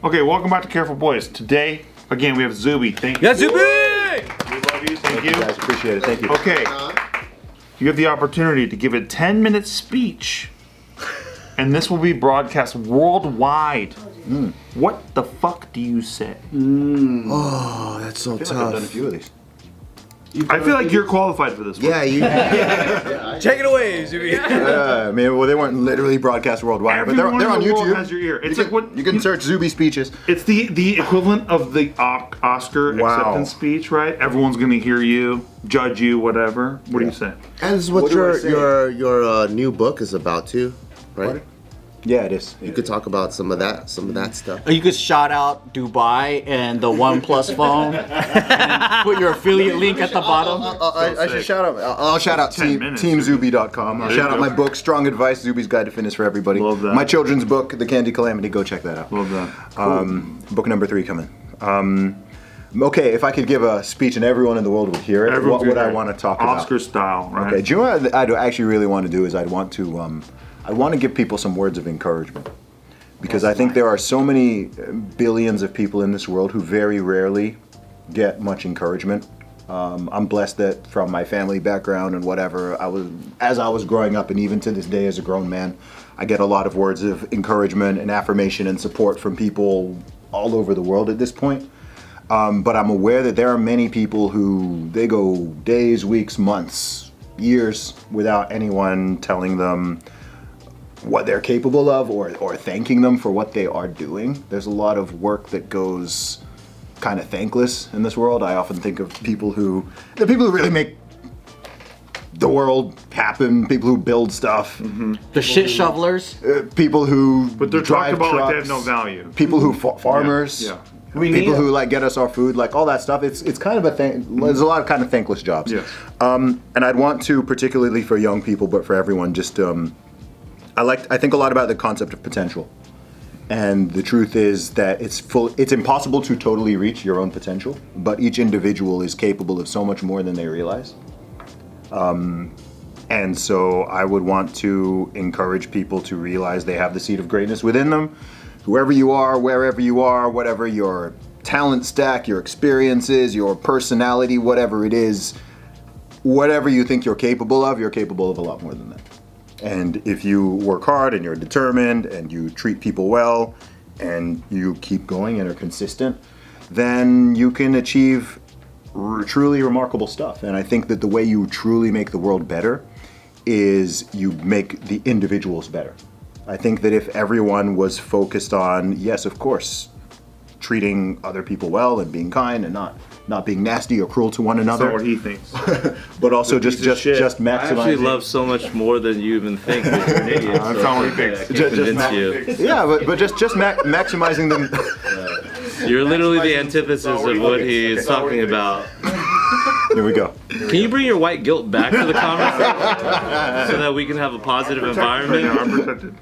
Okay, welcome back to Careful Boys. Today, again, we have Zuby. Thank you. Yeah, Zuby! We love you. Thank you. Guys, appreciate it. Thank you. Okay, you have the opportunity to give a 10-minute speech, and this will be broadcast worldwide. What the fuck do you say? Oh, that's so I feel tough. like I've done a few of these. I feel like you're qualified for this one. Yeah, you. Take it away, Zuby. I mean, well, they weren't literally broadcast worldwide, but they're Everyone on in the world YouTube. has your ear. It's you like can, what you can search Zuby speeches. It's the equivalent of the Oscar acceptance speech, right? Everyone's gonna hear you, judge you, whatever. What do you say? And this is what, What do I say? your new book is about too, right? What? Yeah, it is. You could talk about some of that stuff. You could shout out Dubai and the OnePlus phone. And put your affiliate link at the bottom. I should shout out. I'll shout out 10 minutes, teamzuby.com. I'll There you shout out go. my book, Strong Advice: Zuby's Guide to Fitness for Everybody. Love that. My children's book, The Candy Calamity. Go check that out. Love that. Book number 3 coming. Okay, if I could give a speech and everyone in the world would hear it, what would I want to talk about? Oscar style, right? Okay, do you know what I'd actually really want to do is I want to give people some words of encouragement. Because I think there are so many billions of people in this world who very rarely get much encouragement. I'm blessed that from my family background and whatever, as I was growing up and even to this day as a grown man, I get a lot of words of encouragement and affirmation and support from people all over the world at this point. But I'm aware that there are many people who they go days, weeks, months, years without anyone telling them what they're capable of or thanking them for what they are doing. There's a lot of work that goes kind of thankless in this world. I often think of the people who really make the world happen, people who build stuff, The shit shovelers. people who But they're talked drive about like they have trucks, no value. people who farmers, Yeah. people who like get us our food, like all that stuff. It's kind of there's a lot of kind of thankless jobs. Yes. And I'd want to, particularly for young people, but for everyone, just I think a lot about the concept of potential. And the truth is that it's impossible to totally reach your own potential, but each individual is capable of so much more than they realize. And so I would want to encourage people to realize they have the seed of greatness within them. Whoever you are, wherever you are, whatever your talent stack, your experiences, your personality, whatever it is, whatever you think you're capable of a lot more than that. And if you work hard and you're determined and you treat people well and you keep going and are consistent, then you can achieve truly remarkable stuff. And I think that the way you truly make the world better is you make the individuals better. I think that if everyone was focused on, yes, of course, treating other people well and being kind and not being nasty or cruel to one That's another, not what he thinks. but also just maximizing. I actually love so much more than you even think. You're an idiot. That's not what he thinks. I can't convince you. Yeah, but just maximizing them. You're literally the antithesis of what he is talking about. Here we go. Can you bring your white guilt back to the conversation so that we can have a positive environment? I'm protected.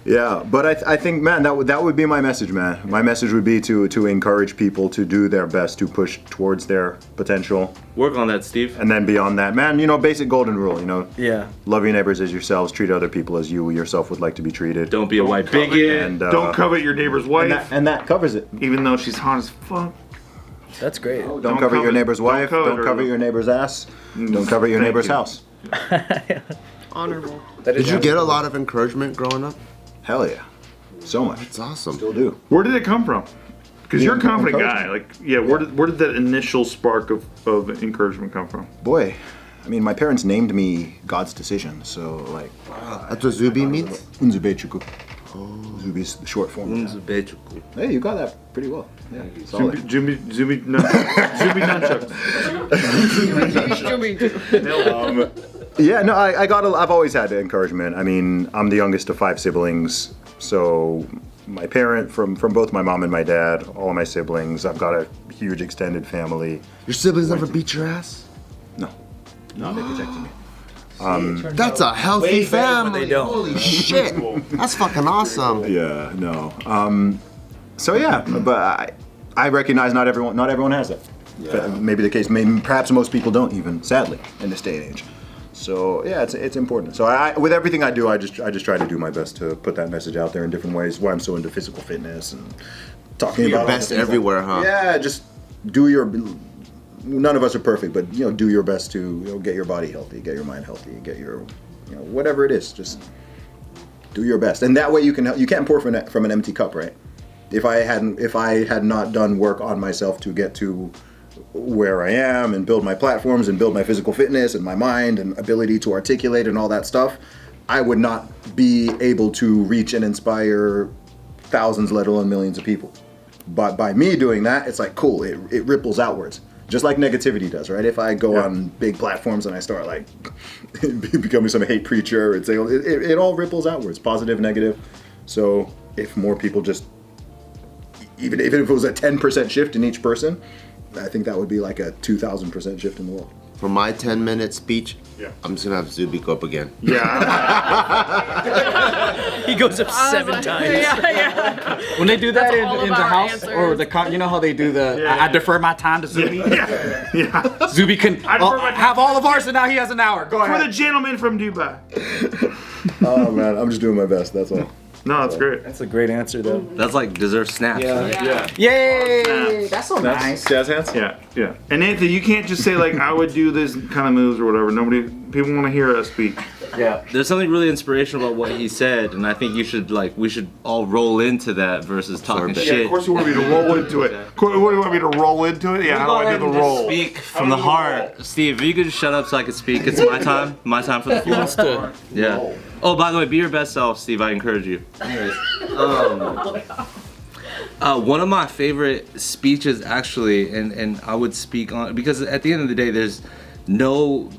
Yeah, but I think, man, that would be my message, man. My message would be to encourage people to do their best to push towards their potential. Work on that, Steve. And then beyond that, man, basic golden rule, Yeah. love your neighbors as yourselves, treat other people as you yourself would like to be treated. Don't be a white bigot. And, Don't covet your neighbor's wife, and that covers it. even though she's hot as fuck. That's great. Don't cover your neighbor's wife. Don't cover your neighbor's ass. Don't cover your Thank neighbor's you. house. Honorable. Did you get a lot of encouragement growing up? Hell yeah, so much. It's awesome. Still do. Where did it come from? Because you're a confident guy. Encouragement. Where did that initial spark of encouragement come from? Boy, I mean, my parents named me God's decision, so like. That's what Zuby means? Unzubechuku. Zuby's the short form. of that. Hey, you got that pretty well. Yeah, solid. Zuby nunchucks. Yeah, no, I've always had encouragement. I mean, I'm the youngest of 5 siblings, so my parent, from both my mom and my dad, all of my siblings, I've got a huge extended family. Your siblings never beat your ass? No, they protected me. That's a healthy family. they don't. Holy shit. That's fucking awesome. Yeah, no. So yeah, but I recognize not everyone has that. Yeah. Maybe the case. Perhaps most people don't even. Sadly, in this day and age. So yeah, it's important. So with everything I do, I just try to do my best to put that message out there in different ways. Why I'm so into physical fitness and talking Your about all best the things everywhere, huh? Yeah, just do your. None of us are perfect, but do your best to get your body healthy, get your mind healthy, get your, whatever it is. Just do your best, and that way you can't pour from an empty cup, right? If I had not done work on myself to get to where I am and build my platforms and build my physical fitness and my mind and ability to articulate and all that stuff, I would not be able to reach and inspire thousands, let alone millions of people. But by me doing that, it's like, cool, it ripples outwards. Just like negativity does, right? If I go on big platforms and I start like becoming some hate preacher, it all ripples outwards, positive, negative. So if more people just, even if it was a 10% shift in each person, I think that would be like a 2,000% shift in the world. For my 10-minute speech, I'm just gonna have Zuby go up again. Yeah. He goes up 7 times. Yeah. When they do that That's in all of the our house, answers. or you know how they do I defer my time to Zuby? Yeah. Zuby can have all of ours, and now he has an hour. Go For ahead. the gentleman from Dubai. Oh man, I'm just doing my best, that's all. No, that's great. That's a great answer, though. That's like deserves snaps. Yeah. Yay! That's so nice. Jazz hands? Yeah. And Anthony, you can't just say like I would do this kind of moves or whatever. People want to hear us speak. Yeah. There's something really inspirational about what he said, and I think we should all roll into that versus talking Yeah, shit. of course you want me to roll into it. What do you want me to roll into it? Yeah, how do I do the roll? Speak from the heart. Steve, if you could just shut up so I can speak. It's my time. My time for the floor. Yeah. Oh, by the way, be your best self, Steve. I encourage you. Anyways, one of my favorite speeches, actually, and I would speak on, because at the end of the day, there's no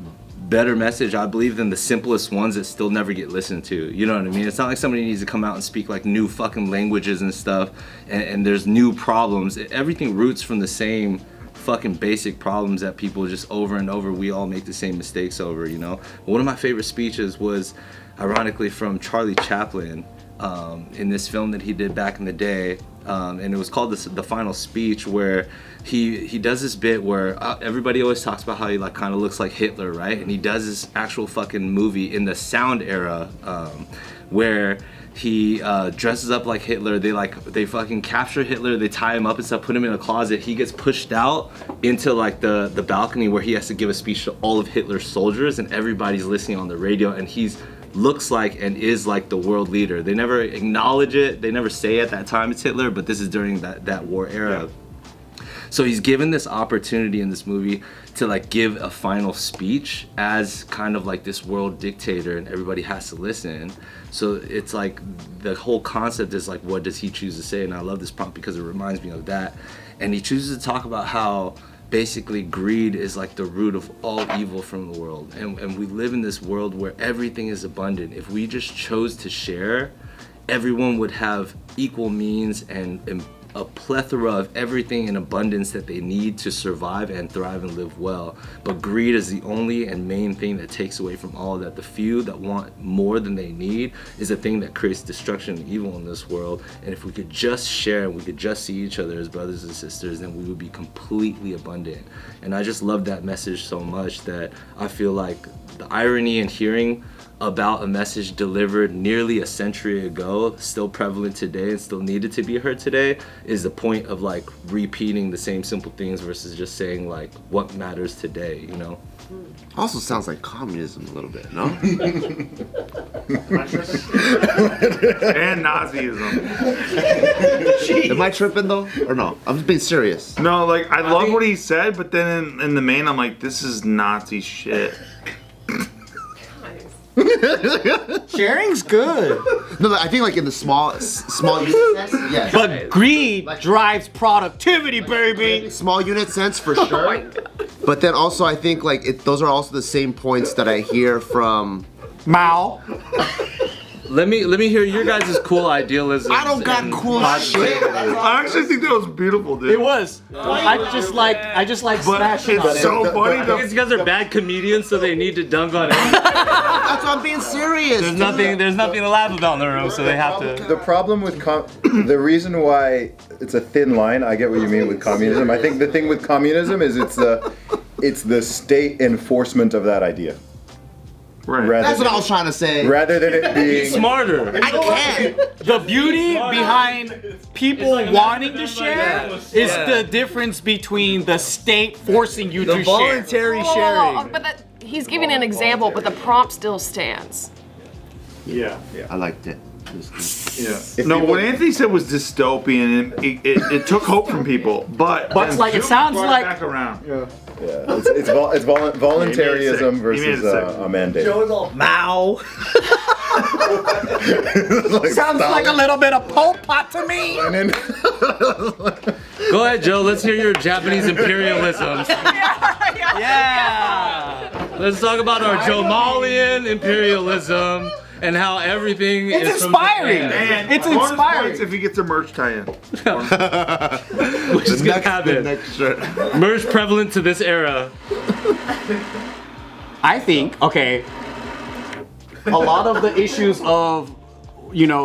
better message, I believe, than the simplest ones that still never get listened to. You know what I mean? It's not like somebody needs to come out and speak like new fucking languages and stuff, and there's new problems. Everything roots from the same fucking basic problems that people just over and over, we all make the same mistakes over, One of my favorite speeches was, ironically, from Charlie Chaplin, in this film that he did back in the day, and it was called the Final Speech, where he does this bit where everybody always talks about how he like kind of looks like Hitler, right? And he does this actual fucking movie in the sound era, where he dresses up like Hitler. They fucking capture Hitler. They tie him up and stuff, put him in a closet. He gets pushed out into like the balcony where he has to give a speech to all of Hitler's soldiers, and everybody's listening on the radio, and he's looks like and is like the world leader. They never acknowledge it. They never say at that time it's Hitler, but this is during that war era. So he's given this opportunity in this movie to like give a final speech as kind of like this world dictator, and everybody has to listen. So it's like the whole concept is like, what does he choose to say? And I love this prompt because it reminds me of that. And he chooses to talk about how basically greed is like the root of all evil from the world, and we live in this world where everything is abundant. If we just chose to share, everyone would have equal means and a plethora of everything in abundance that they need to survive and thrive and live well. But greed is the only and main thing that takes away from all of that. The few that want more than they need is the thing that creates destruction and evil in this world. And if we could just share and we could just see each other as brothers and sisters, then we would be completely abundant. And I just love that message so much that I feel like the irony in hearing about a message delivered nearly a century ago, still prevalent today and still needed to be heard today, is the point of like repeating the same simple things versus just saying like what matters today, Also sounds like communism a little bit, no? And Nazism. Am I tripping though? Or no? I'm just being serious. No, like I love what he said, but then in the main, I'm like, this is Nazi shit. Sharing's good. No, but I think like in the small unit sense, yes. But greed drives productivity, baby. Small unit sense for sure. But then also I think like those are also the same points that I hear from Mao. Let me hear your guys' cool idealism. I don't got cool shit. I actually think that was beautiful, dude. It was. I just like But smashing on it's it. so funny. I think it's because they're bad comedians, so they need to dunk on it. That's why I'm being serious. There's nothing to laugh about in the room, so they have to. The problem with the reason why it's a thin line, I get what you mean with communism. I think the thing with communism is it's the state enforcement of that idea. Right. That's what I was trying to say. Rather than it being Smarter. I can't. The beauty behind people wanting to share is the difference between the state forcing you to share. Voluntary sharing. But he's giving an example, but the prompt still stands. Yeah. I liked it. Yeah. No, what Anthony said was dystopian, and it took hope from people, but it's like, it sounds brought like- back around. yeah, it's voluntarism He made it versus sick. a mandate. Mao. Like, Sounds like a little bit of Pol Pot to me. And then, Go ahead, Joe. Let's hear your Japanese imperialism. Yeah. Let's talk about our Jomalian imperialism and how everything is It's inspiring. And It's bonus inspiring. points if he gets a merch tie-in. Which is gonna happen. next shirt. Merge prevalent to this era. I think, okay, a lot of the issues of,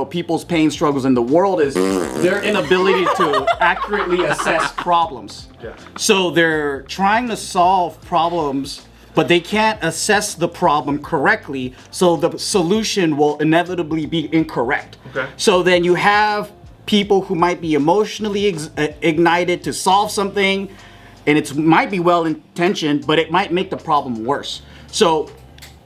people's pain struggles in the world is their inability to accurately assess problems. Yeah. So they're trying to solve problems, but they can't assess the problem correctly, so the solution will inevitably be incorrect. Okay. So then you have people who might be emotionally ignited to solve something, and it might be well-intentioned, but it might make the problem worse. So,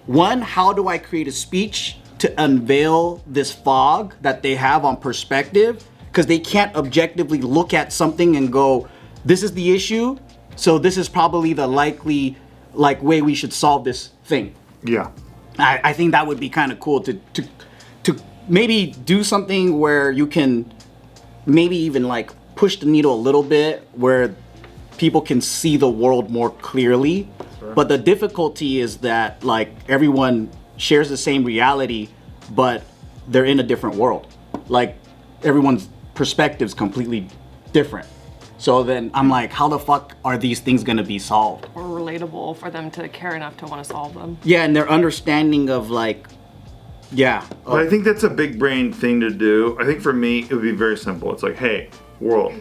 one, how do I create a speech to unveil this fog that they have on perspective? Because they can't objectively look at something and go, this is the issue, so this is probably the likely way we should solve this thing. Yeah. I think that would be kind of cool to maybe do something where you can maybe even push the needle a little bit where people can see the world more clearly. Sure. But the difficulty is that everyone shares the same reality, but they're in a different world. Everyone's perspective's completely different. So then I'm like, how the fuck are these things gonna be solved? Or relatable for them to care enough to want to solve them. Yeah, and their understanding of But I think that's a big brain thing to do. I think for me, it would be very simple. It's like, hey, world,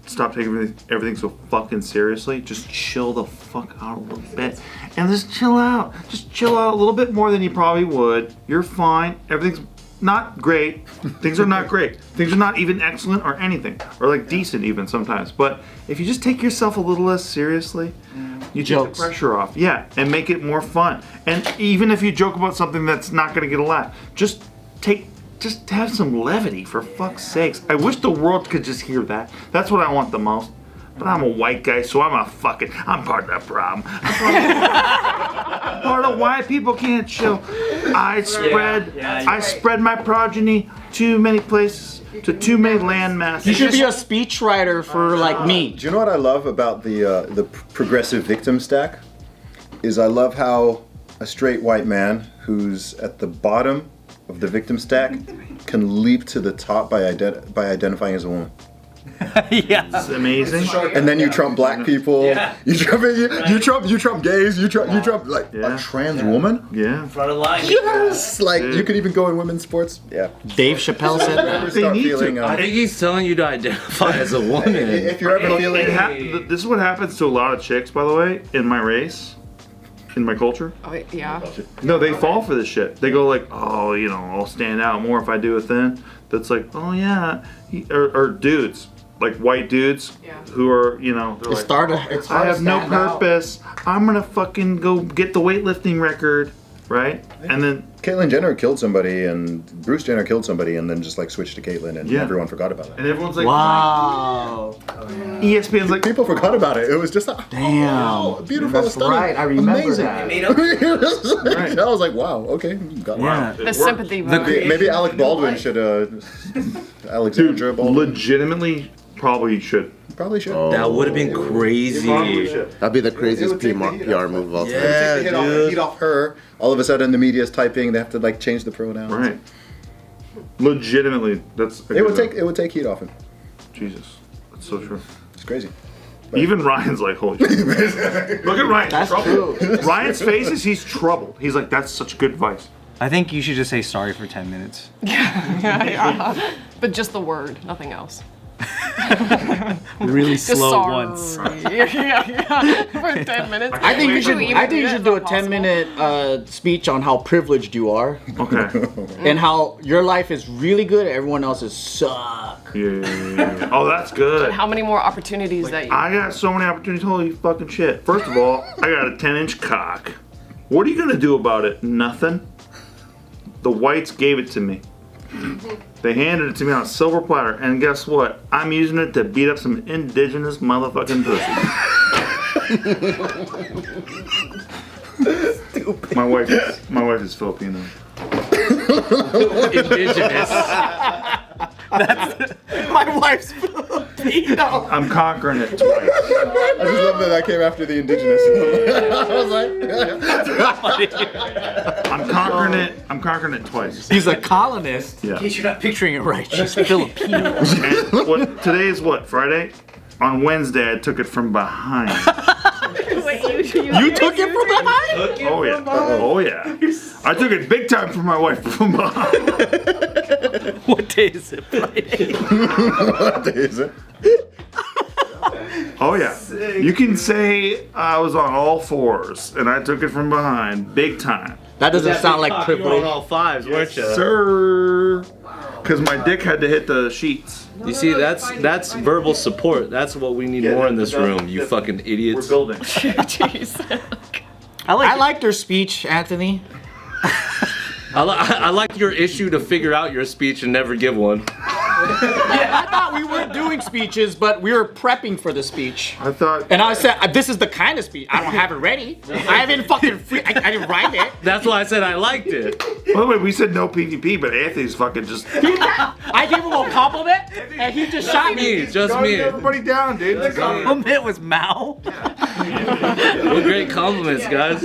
stop taking everything so fucking seriously. Just chill the fuck out a little bit. And just chill out. Just chill out a little bit more than you probably would. You're fine. Everything's not great. Things are not great. Things are not even excellent or anything. Or decent even sometimes. But if you just take yourself a little less seriously, you take the pressure off. Yeah, and make it more fun. And even if you joke about something that's not gonna get a laugh, just have some levity, for fuck's sakes. I wish the world could just hear that. That's what I want the most. But I'm a white guy, so I'm part of the problem. I'm part of why people can't chill. I spread my progeny too many places, to too many land masses. You should be a speechwriter for me. do you know what I love about the progressive victim stack? Is I love how a straight white man who's at the bottom of the victim stack can leap to the top by identifying as a woman. Yeah. It's amazing. And then you trump black people. Yeah. You trump gays. You trump Yeah. a trans woman. Yeah. Front of line. Yes, you could even go in women's sports. Yeah. Dave Chappelle said that. They need feeling, to. I think he's telling you to identify as a woman. if you're ever feeling, This is what happens to a lot of chicks, by the way, in my race, in my culture. Oh, yeah. No, they fall for this shit. They go I'll stand out more if I do a thing that's oh yeah, or dudes, white dudes who are, they're I have no purpose. I'm gonna fucking go get the weightlifting record, right? And then Caitlyn Jenner killed somebody, and Bruce Jenner killed somebody, and then just switched to Caitlyn, and everyone forgot about it. and everyone's wow. ESPN's People forgot about it. It was just Damn. beautiful, That's stunning, right. I remember amazing. that. I was like, wow, okay, got it. Yeah. The sympathy vote. Maybe Alec Baldwin should Alexandra Baldwin legitimately probably should. probably should. That would have been crazy. That'd be the craziest PR move of all time. Yeah, Take the dude. heat off her. All of a sudden, the media's typing. They have to change the pronouns. Right. Legitimately, that's. It would take heat off him. Jesus, that's so true. It's crazy. Even Ryan's holy shit. Look at Ryan. That's troubled. true. Ryan's face is he's troubled. He's that's such good advice. I think you should just say sorry for 10 minutes. Yeah. But just the word, nothing else. Really Just slow sorry. once. yeah. For 10 minutes. I think you should. Even I think you that should is do a not possible. 10-minute speech on how privileged you are Okay. and how your life is really good. Everyone else's suck. Yeah. Oh, that's good. How many more opportunities that you? I got so many opportunities. Holy fucking shit. First of all, I got a 10-inch cock. What are you gonna do about it? Nothing. The whites gave it to me. They handed it to me on a silver platter, and guess what? I'm using it to beat up some indigenous motherfucking pussy. Stupid. My wife is Filipino. Indigenous. My wife's Filipino. I'm conquering it twice. I just love that came after the indigenous. I was like, I'm conquering it twice. He's a colonist. Yeah. In case you're not picturing it right, she's Filipino. And today is what? Friday? On Wednesday, I took it from behind. Wait, you took it from behind? Oh yeah. Oh yeah. I took it big time from my wife from behind. What day is it? Friday. what day is it? Oh yeah. You can say I was on all fours and I took it from behind big time. That doesn't sound like You were on privilege. all fives, weren't you? Sir. Because my dick had to hit the sheets. You see, that's verbal support. That's what we need more in this room, you fucking We're idiots. building. Jeez. I liked her speech, Anthony. I like your issue to figure out your speech and never give one. I thought we weren't doing speeches, but we were prepping for the speech. I thought. And I said, this is the kind of speech. I don't have it ready. I haven't fucking I didn't write it. That's why I said I liked it. By the way, we said no PvP, but Anthony's fucking just. I gave him a compliment, and he just shot me. Just me. Everybody down, dude. Compliment was Mao. What great compliments, guys.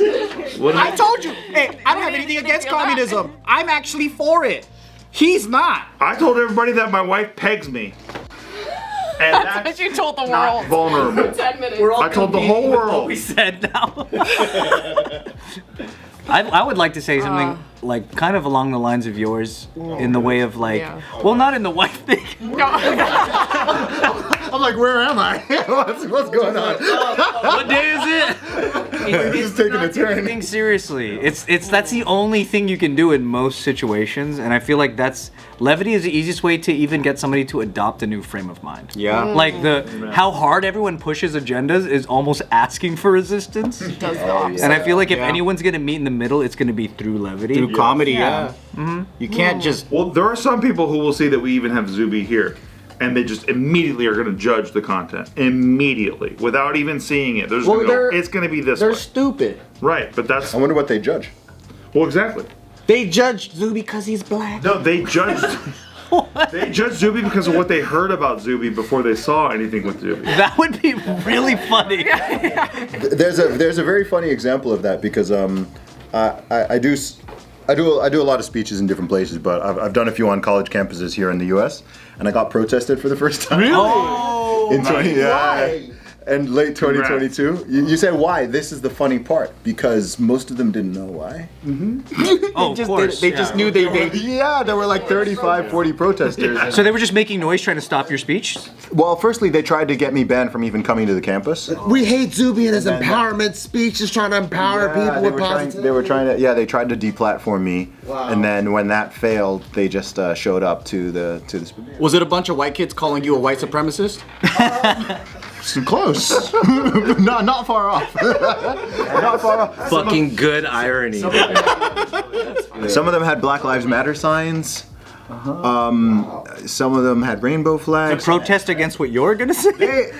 What I told you. Hey, I don't have anything against communism. I'm actually for it. He's not. I told everybody that my wife pegs me. And That's what that's you told the not world. vulnerable. 10 minutes. I told the whole What world. we said now. I would like to say something like kind of along the lines of yours, in the way of like, Yeah. well, not in the wife thing. I'm like, where am I? what's going on? What day is it? This is taking a turn. Thing seriously, it's that's the only thing you can do in most situations, and I feel like levity is the easiest way to even get somebody to adopt a new frame of mind. Yeah. Like how hard everyone pushes agendas is almost asking for resistance. Does the opposite. And I feel like if Yeah. anyone's gonna meet in the middle, it's gonna be through levity. Through comedy, yeah. You can't just. Well, there are some people who will see that we even have Zuby here, and they just immediately are going to judge the content immediately without even seeing it. They're just Well, going to they're- go, it's going to be this They're way. stupid. Right, but that's I wonder what they judge. well, exactly. They judged Zuby because he's black. No, they judged. They judged Zuby because of what they heard about Zuby before they saw anything with Zuby. That would be really funny. There's a very funny example of that because I do a lot of speeches in different places, but I've done a few on college campuses here in the U.S. and I got protested for the first time. Really? Oh, In 20, and late 2022. You say why? This is the funny part because most of them didn't know why. Oh, of course. They just knew they. Yeah, there were like 35, 40 protesters. So they were just making noise trying to stop your speech? Well, firstly, they tried to get me banned from even coming to the campus. We hate Zuby and his empowerment speech, just trying to empower people they with were trying, positivity. they were trying to. Yeah, they tried to deplatform me, and then when that failed, they just showed up to the. Was it a bunch of white kids calling you a white supremacist? Close, not far off. Not far off. Fucking good irony. Some of them had Black Lives Matter signs. Some of them had rainbow flags. Protest against what you're gonna say?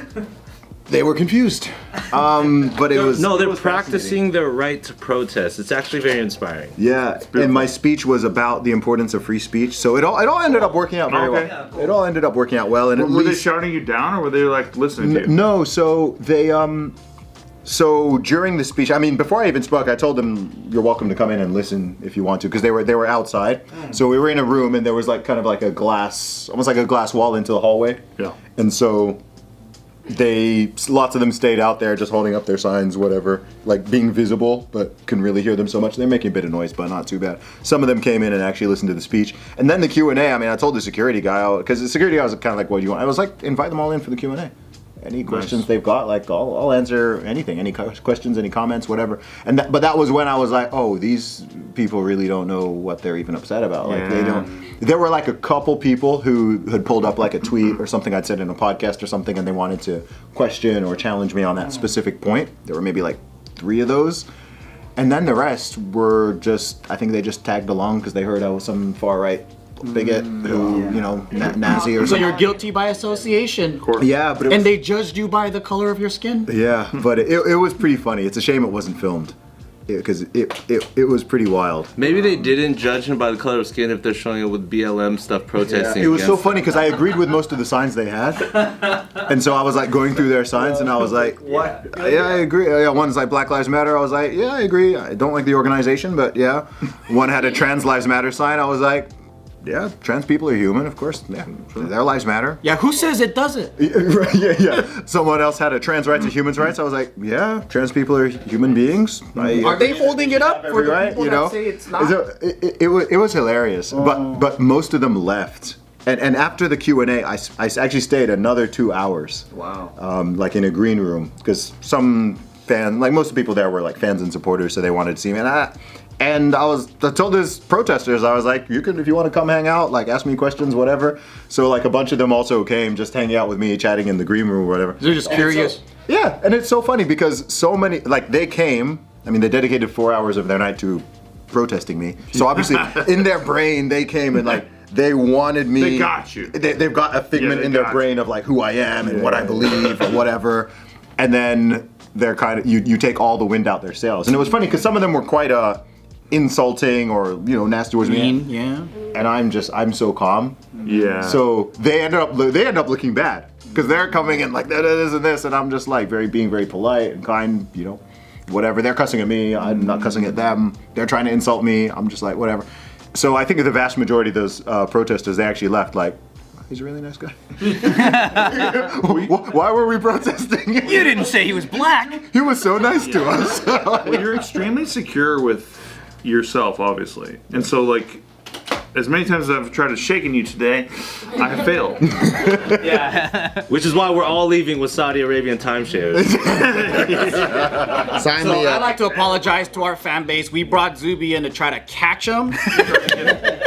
They were confused. But it was No, they're practicing their right to protest. It's actually very inspiring. Yeah, and my speech was about the importance of free speech, so it all ended up working out very Okay. well. It all ended up working out well, and at Were they least shouting you down, or were they like listening to you? no. So they so during the speech, I mean, before I even spoke, I told them you're welcome to come in and listen if you want to, because they were outside. So we were in a room, and there was like kind of like a glass, almost like a glass wall into the hallway. Yeah. And so lots of them stayed out there just holding up their signs, whatever, like being visible, but couldn't really hear them so much. They're making a bit of noise, but not too bad. Some of them came in and actually listened to the speech. And then the Q&A, I mean, I told the security guy, because the security guy was kind of like, what do you want? I was like, invite them all in for the Q&A. Any questions they've got, like I'll answer anything, any questions, any comments, whatever. But that was when I was like, oh, these people really don't know what they're even upset about. Like they don't. There were like a couple people who had pulled up like a tweet or something I'd said in a podcast or something, and they wanted to question or challenge me on that specific point. There were maybe like 3 of those, and then the rest were just, I think they just tagged along because they heard I was some far right bigot who, you know, Nazi or So something. you're guilty by association. Yeah, but And they judged you by the color of your skin? yeah, but it was pretty funny. It's a shame it wasn't filmed because it was pretty wild. Maybe they didn't judge him by the color of skin if they're showing it with BLM stuff protesting. It was so against funny because I agreed with most of the signs they had, and so I was like going through their signs, and I was like, "What? Yeah, I agree." Yeah, one's like Black Lives Matter. I was like, "Yeah, I agree. I don't like the organization, but yeah." One had a Trans Lives Matter sign. I was like, yeah, trans people are human, of course. Yeah, their lives matter. Yeah, who says it doesn't? Yeah. Someone else had a trans rights and human rights. I was like, yeah, trans people are human beings. Are they holding it up for the right? people You know, that say it's not? it was hilarious, but most of them left. And after the Q&A, I actually stayed another 2 hours. Wow. Like in a green room, because some fan, like most of the people there were like fans and supporters, so they wanted to see me. And I told these protesters, I was like, you can, if you want to come hang out, like ask me questions, whatever. So like a bunch of them also came, just hanging out with me, chatting in the green room or whatever. They're just curious. Yeah, and it's so funny because so many, like they came, I mean, they dedicated 4 hours of their night to protesting me. So obviously in their brain, they came and like, they wanted me. They got you. They've got a figment in their brain of like who I am and what I believe or whatever. And then they're kind of, you take all the wind out their sails. And it was funny because some of them were quite insulting or, you know, nasty towards me. Yeah. And I'm so calm. Yeah. So they end up looking bad because they're coming in like this and this, and I'm just like being very polite and kind, you know, whatever. They're cussing at me, I'm not cussing at them. They're trying to insult me, I'm just like whatever. So I think the vast majority of those protesters, they actually left like, he's a really nice guy. Why were we protesting? You didn't say he was black. He was so nice to us. Well, you're extremely secure with yourself, obviously, and so like as many times as I've tried to shaken you today, I have failed. Which is why we're all leaving with Saudi Arabian timeshares. Sign So me I'd up. like to apologize to our fan base. We brought Zuby in to try to catch him.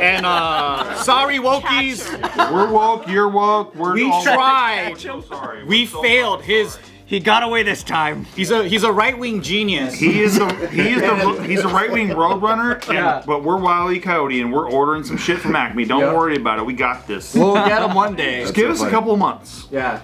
And sorry, wokies. We're woke, you're woke, We all tried. so sorry. We failed. He got away this time. He's a right-wing genius. He's a right-wing roadrunner, but we're Wile E. Coyote and we're ordering some shit from Acme. Don't worry about it. We got this. We'll get him one day. Just give us a couple of months. Yeah.